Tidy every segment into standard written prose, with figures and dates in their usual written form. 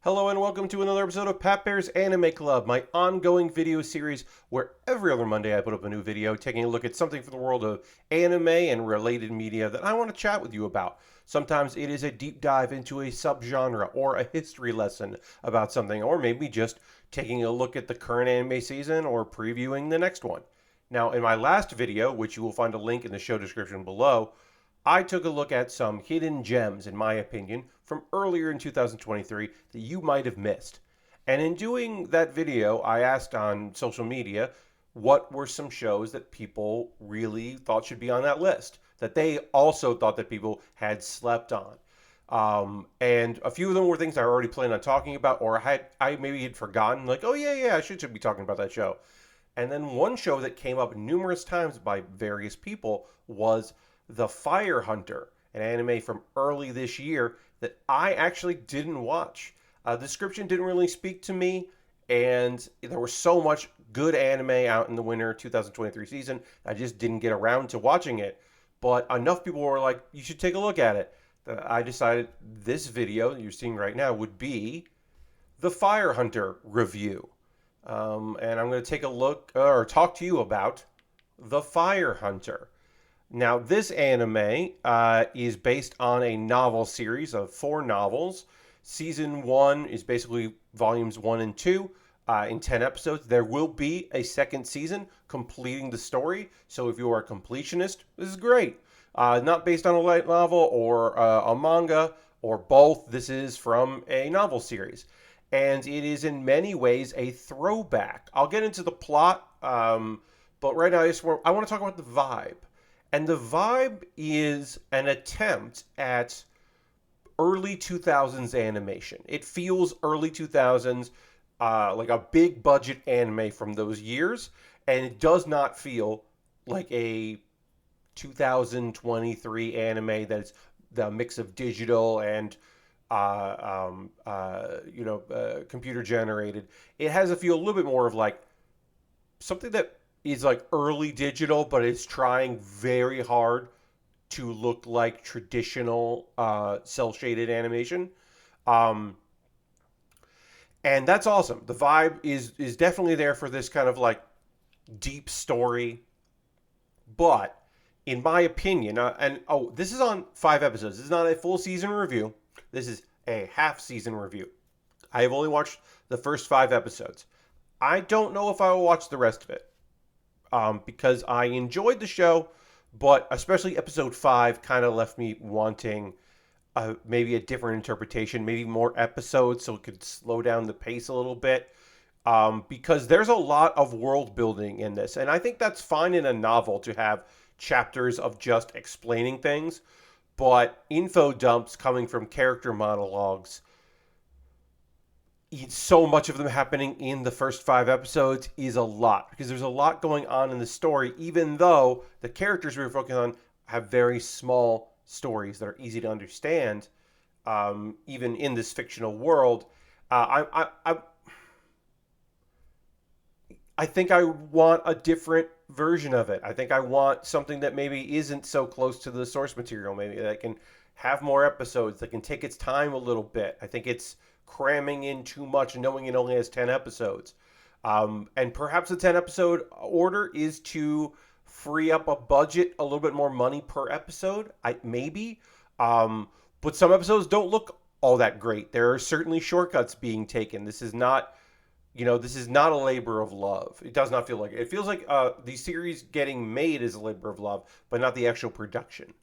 Hello and welcome to another episode of Baer's Anime Club, my ongoing video series where every other Monday I put up a new video taking a look at something from the world of anime and related media that I want to chat with you about. Sometimes it is a deep dive into a subgenre or a history lesson about something, or maybe just taking a look at the current anime season or previewing the next one. Now, in my last video, which you will find a link in the show description below, I took a look at some hidden gems, in my opinion, from earlier in 2023 that you might have missed. And in doing that video, I asked on social media what were some shows that people really thought should be on that list, that they also thought that people had slept on. And a few of them were things I already planned on talking about, or I maybe had forgotten, like, oh yeah, I should be talking about that show. And then one show that came up numerous times by various people was The Fire Hunter, an anime from early this year that I actually didn't watch. The description didn't really speak to me, and there was so much good anime out in the winter 2023 season, I just didn't get around to watching it. But enough people were like, you should take a look at it, that I decided this video that you're seeing right now would be the Fire Hunter review. And I'm going to take a look or talk to you about the Fire Hunter. Now, this anime is based on a novel series of 4 novels. Season 1 is basically volumes 1 and 2 in 10 episodes. There will be a second season completing the story. So if you are a completionist, this is great. Not based on a light novel or a manga or both. This is from a novel series. And it is in many ways a throwback. I'll get into the plot, but right now I want to talk about the vibe. And the vibe is an attempt at early 2000s animation. It feels early 2000s, like a big budget anime from those years, and it does not feel like a 2023 anime that's the mix of digital and computer generated. It has a feel a little bit more of like something that is like early digital, but it's trying very hard to look like traditional cell shaded animation. Um, and that's awesome. The vibe is definitely there for this kind of like deep story. But in my opinion, this is on 5 episodes. This is not a full season review. This is a half season review. I have only watched the first 5 episodes. I don't know if I will watch the rest of it. Because I enjoyed the show, but especially episode 5 kind of left me wanting maybe a different interpretation, maybe more episodes so it could slow down the pace a little bit. Because there's a lot of world building in this, and I think that's fine in a novel to have chapters of just explaining things, but info dumps coming from character monologues, so much of them happening in the first 5 episodes is a lot because there's a lot going on in the story, even though the characters we're focusing on have very small stories that are easy to understand, even in this fictional world. I think I want a different version of it. I think I want something that maybe isn't so close to the source material, maybe that can have more episodes, that can take its time a little bit. I think it's cramming in too much knowing it only has 10 episodes. And perhaps the 10 episode order is to free up a budget, a little bit more money per episode. Maybe. But some episodes don't look all that great. There are certainly shortcuts being taken. This is not, this is not a labor of love. It does not feel like it. It feels like the series getting made is a labor of love, but not the actual production.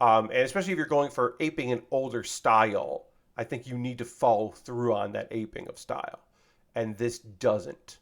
And especially if you're going for aping an older style, I think you need to follow through on that aping of style. And this doesn't.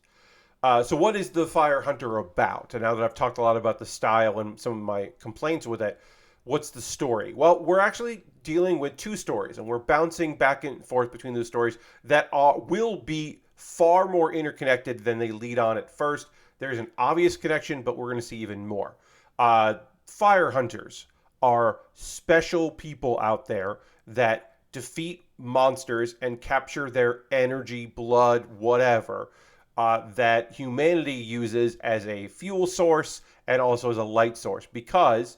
So what is the Fire Hunter about? And now that I've talked a lot about the style and some of my complaints with it, what's the story? Well, we're actually dealing with 2 stories, and we're bouncing back and forth between those stories that will be far more interconnected than they lead on at first. There's an obvious connection, but we're going to see even more. Fire Hunters are special people out there that defeat monsters and capture their energy, blood, whatever, that humanity uses as a fuel source and also as a light source. Because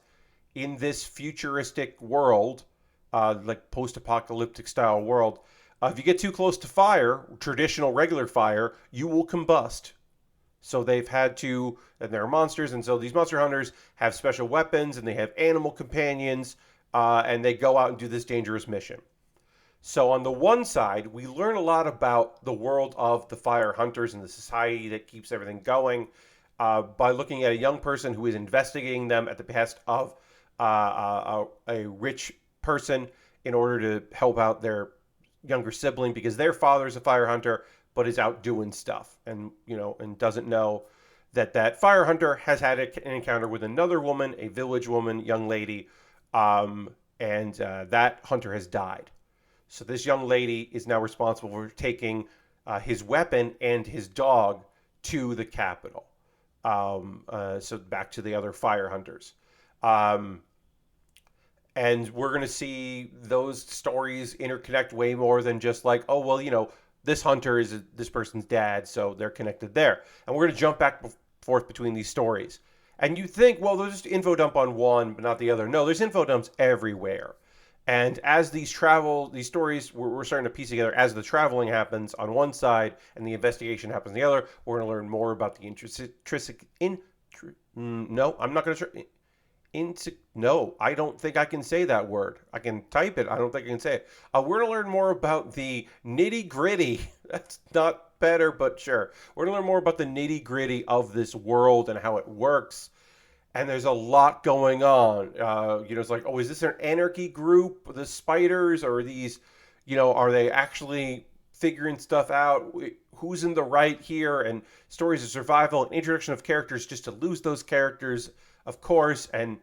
in this futuristic world, like post-apocalyptic style world, If you get too close to fire, traditional regular fire, you will combust. So they've had to, and they're monsters, and so these monster hunters have special weapons, and they have animal companions, and they go out and do this dangerous mission. So on the one side, we learn a lot about the world of the fire hunters and the society that keeps everything going by looking at a young person who is investigating them at the behest of a rich person in order to help out their younger sibling because their father's a fire hunter but is out doing stuff and and doesn't know that fire hunter has had an encounter with another woman, a village woman, young lady, and that hunter has died. So this young lady is now responsible for taking his weapon and his dog to the capital. So back to the other fire hunters. And we're going to see those stories interconnect way more than just like, oh, well, this hunter is this person's dad, so they're connected there. And we're going to jump back and forth between these stories. And you think, well, there's just info dump on one, but not the other. No, there's info dumps everywhere. And as these stories, we're starting to piece together as the traveling happens on one side and the investigation happens on the other. We're going to learn more about the no, I'm not going to no, I don't think I can say that word. I can type it. I don't think I can say it. We're going to learn more about the nitty gritty. That's not better, but sure. We're going to learn more about the nitty gritty of this world and how it works. And there's a lot going on. It's like, oh, is this an anarchy group, the spiders, or are these, are they actually figuring stuff out? Who's in the right here? And stories of survival and introduction of characters just to lose those characters, of course. And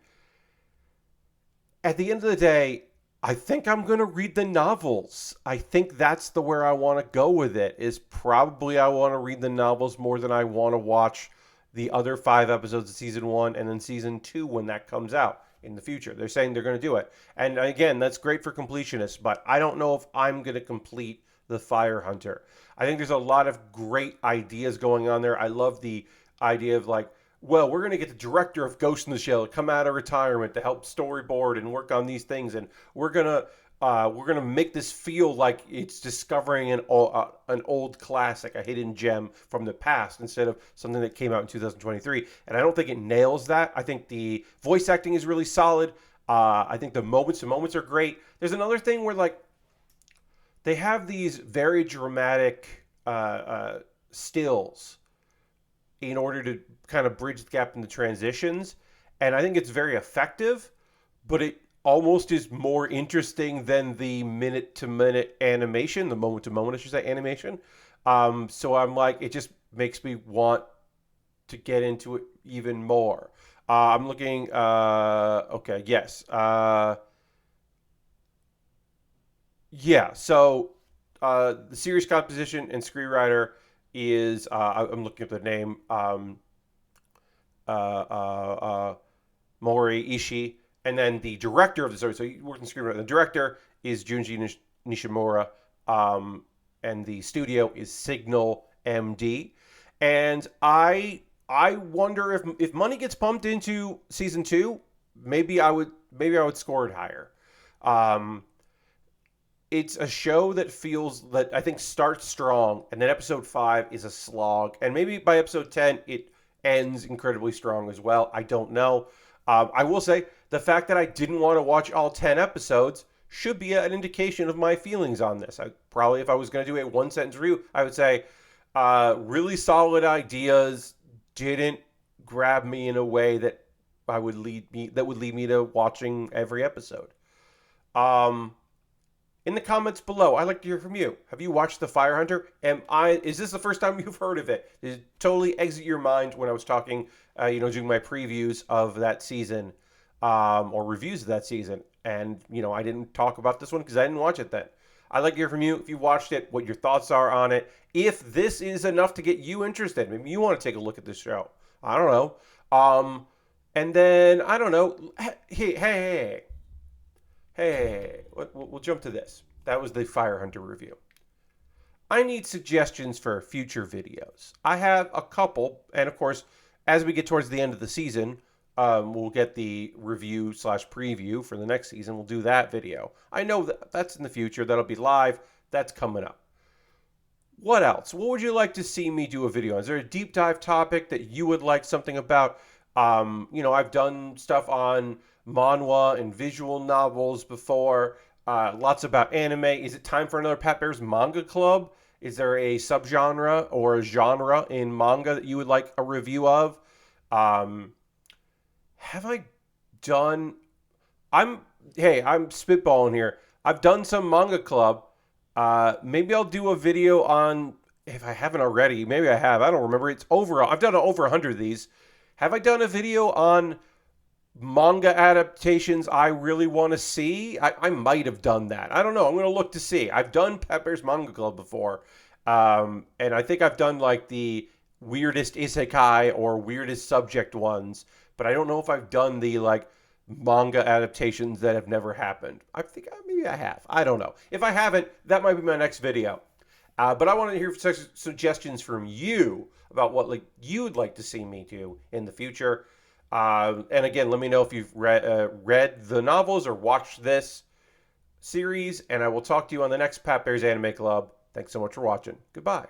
at the end of the day, I think I'm going to read the novels. I think that's where I want to go with it, is probably I want to read the novels more than I want to watch the other 5 episodes of season 1 and then season 2 when that comes out in the future. They're saying they're going to do it. And again, that's great for completionists, but I don't know if I'm going to complete the Fire Hunter. I think there's a lot of great ideas going on there. I love the idea of like, well, we're going to get the director of Ghost in the Shell to come out of retirement to help storyboard and work on these things, and we're gonna make this feel like it's discovering an old classic, a hidden gem from the past, instead of something that came out in 2023. And I don't think it nails that. I think the voice acting is really solid. I think the moments to moments are great. There's another thing where like they have these very dramatic stills in order to kind of bridge the gap in the transitions, and I think it's very effective, but it almost is more interesting than the minute-to-minute animation, the moment-to-moment, I should say, animation. So I'm like, it just makes me want to get into it even more. I'm looking, okay, yes. Yeah, so the series composition and screenwriter is, I'm looking at the name, Mori Ishii. And then the director of the story, so he worked in screenwriting. The director is Junji Nishimura, and the studio is Signal MD. And I wonder if money gets pumped into season 2, maybe I would score it higher. It's a show that I think starts strong, and then episode 5 is a slog, and maybe by episode 10 it ends incredibly strong as well. I don't know. I will say the fact that I didn't want to watch all 10 episodes should be an indication of my feelings on this. Probably, if I was going to do a one-sentence review, I would say really solid ideas, didn't grab me in a way that would lead me to watching every episode. In the comments below, I'd like to hear from you. Have you watched The Fire Hunter? Is this the first time you've heard of it? Did it totally exit your mind when I was talking, doing my previews of that season, or reviews of that season? And, I didn't talk about this one because I didn't watch it then. I'd like to hear from you if you watched it, what your thoughts are on it. If this is enough to get you interested, maybe you want to take a look at this show. I don't know. And then, I don't know. Hey. We'll jump to this. That was the Fire Hunter review. I need suggestions for future videos. I have a couple, and of course, as we get towards the end of the season, we'll get the review/preview for the next season. We'll do that video. I know that's in the future. That'll be live. That's coming up. What else? What would you like to see me do a video on? Is there a deep dive topic that you would like something about? I've done stuff on manhwa and visual novels before. Lots about anime. Is it time for another Pat Bear's manga club? Is there a subgenre or a genre in manga that you would like a review of? Um, have I done? I'm I'm spitballing here. I've done some manga club. Maybe I'll do a video on, if I haven't already. Maybe I have. I don't remember. I've done over 100 of these. Have I done a video on manga adaptations I really want to see? I might have done that. I don't know. I'm going to look to see. I've done Pepper's Manga Club before. And I think I've done like the weirdest isekai or weirdest subject ones, but I don't know if I've done the like manga adaptations that have never happened. I think maybe I have. I don't know. If I haven't, that might be my next video. But I want to hear suggestions from you about what like you'd like to see me do in the future. And again, let me know if you've read the novels or watched this series, and I will talk to you on the next Pat Bear's Anime Club. Thanks so much for watching. Goodbye.